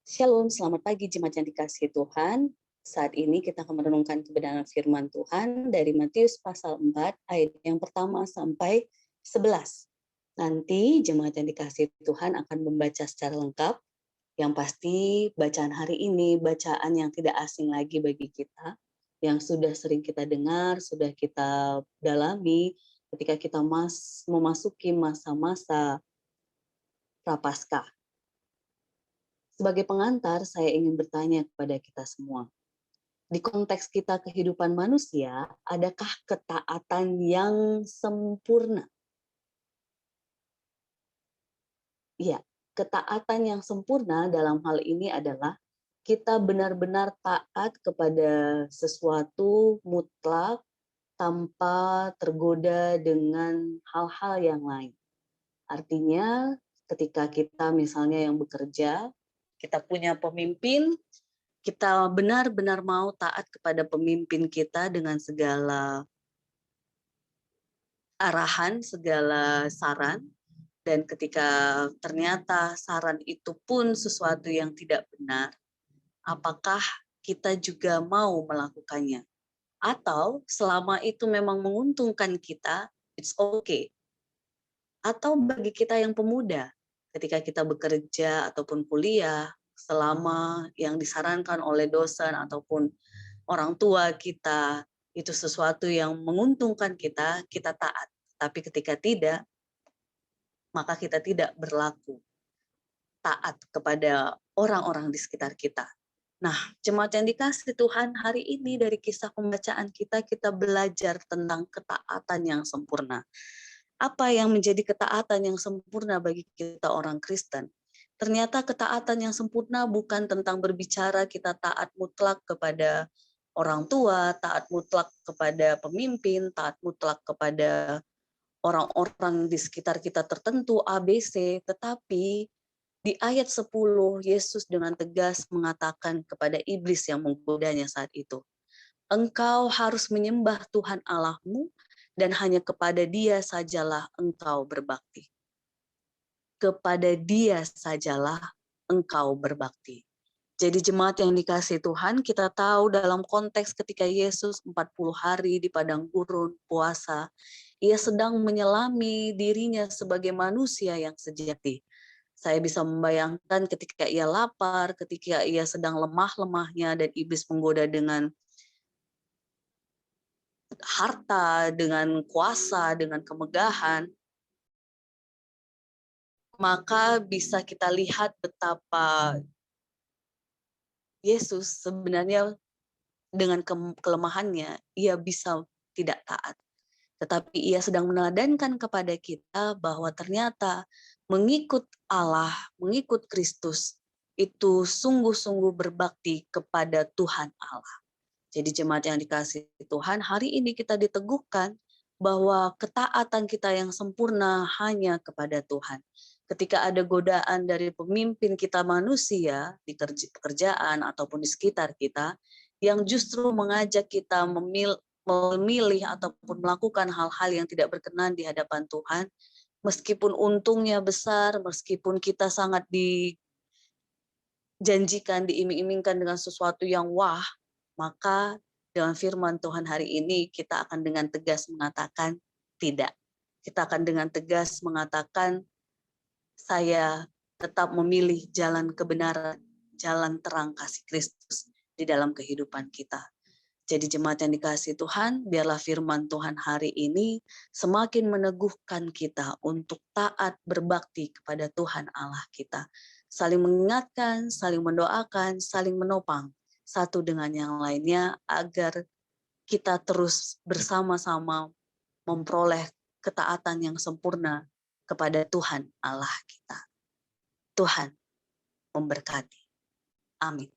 Shalom, selamat pagi jemaat yang dikasihi Tuhan. Saat ini kita akan merenungkan kebenaran firman Tuhan dari Matius pasal 4 ayat yang pertama sampai 11. Nanti jemaat yang dikasihi Tuhan akan membaca secara lengkap. Yang pasti bacaan hari ini bacaan yang tidak asing lagi bagi kita, yang sudah sering kita dengar, sudah kita dalami ketika kita memasuki masa-masa Prapaskah. Sebagai pengantar, saya ingin bertanya kepada kita semua. Di konteks kita kehidupan manusia, adakah ketaatan yang sempurna? Iya, ketaatan yang sempurna dalam hal ini adalah kita benar-benar taat kepada sesuatu mutlak tanpa tergoda dengan hal-hal yang lain. Artinya, ketika kita misalnya yang bekerja, kita punya pemimpin, kita benar-benar mau taat kepada pemimpin kita dengan segala arahan, segala saran, dan ketika ternyata saran itu pun sesuatu yang tidak benar, apakah kita juga mau melakukannya? Atau selama itu memang menguntungkan kita, it's okay. Atau bagi kita yang pemuda, ketika kita bekerja ataupun kuliah, selama yang disarankan oleh dosen ataupun orang tua kita, itu sesuatu yang menguntungkan kita, kita taat. Tapi ketika tidak, maka kita tidak berlaku taat kepada orang-orang di sekitar kita. Nah, jemaat yang dikasihi Tuhan, hari ini dari kisah pembacaan kita belajar tentang ketaatan yang sempurna. Apa yang menjadi ketaatan yang sempurna bagi kita orang Kristen? Ternyata ketaatan yang sempurna bukan tentang berbicara kita taat mutlak kepada orang tua, taat mutlak kepada pemimpin, taat mutlak kepada orang-orang di sekitar kita tertentu, ABC, tetapi di ayat 10, Yesus dengan tegas mengatakan kepada iblis yang menggodanya saat itu, engkau harus menyembah Tuhan Allahmu dan hanya kepada Dia sajalah engkau berbakti. Kepada Dia sajalah engkau berbakti. Jadi jemaat yang dikasihi Tuhan, kita tahu dalam konteks ketika Yesus 40 hari di padang gurun puasa, Ia sedang menyelami dirinya sebagai manusia yang sejati. Saya bisa membayangkan ketika Ia lapar, ketika Ia sedang lemah-lemahnya dan iblis menggoda dengan harta, dengan kuasa, dengan kemegahan, maka bisa kita lihat betapa Yesus sebenarnya dengan kelemahannya, ia bisa tidak taat. Tetapi ia sedang meneladankan kepada kita bahwa ternyata mengikut Allah, mengikut Kristus, itu sungguh-sungguh berbakti kepada Tuhan Allah. Jadi jemaat yang dikasihi Tuhan, hari ini kita diteguhkan bahwa ketaatan kita yang sempurna hanya kepada Tuhan. Ketika ada godaan dari pemimpin kita manusia di pekerjaan ataupun di sekitar kita, yang justru mengajak kita memilih ataupun melakukan hal-hal yang tidak berkenan di hadapan Tuhan, meskipun untungnya besar, meskipun kita sangat dijanjikan, diiming-imingkan dengan sesuatu yang wah, maka dengan firman Tuhan hari ini kita akan dengan tegas mengatakan tidak. Kita akan dengan tegas mengatakan saya tetap memilih jalan kebenaran, jalan terang kasih Kristus di dalam kehidupan kita. Jadi jemaat yang dikasihi Tuhan, biarlah firman Tuhan hari ini semakin meneguhkan kita untuk taat berbakti kepada Tuhan Allah kita. Saling mengingatkan, saling mendoakan, saling menopang satu dengan yang lainnya agar kita terus bersama-sama memperoleh ketaatan yang sempurna kepada Tuhan Allah kita. Tuhan memberkati. Amin.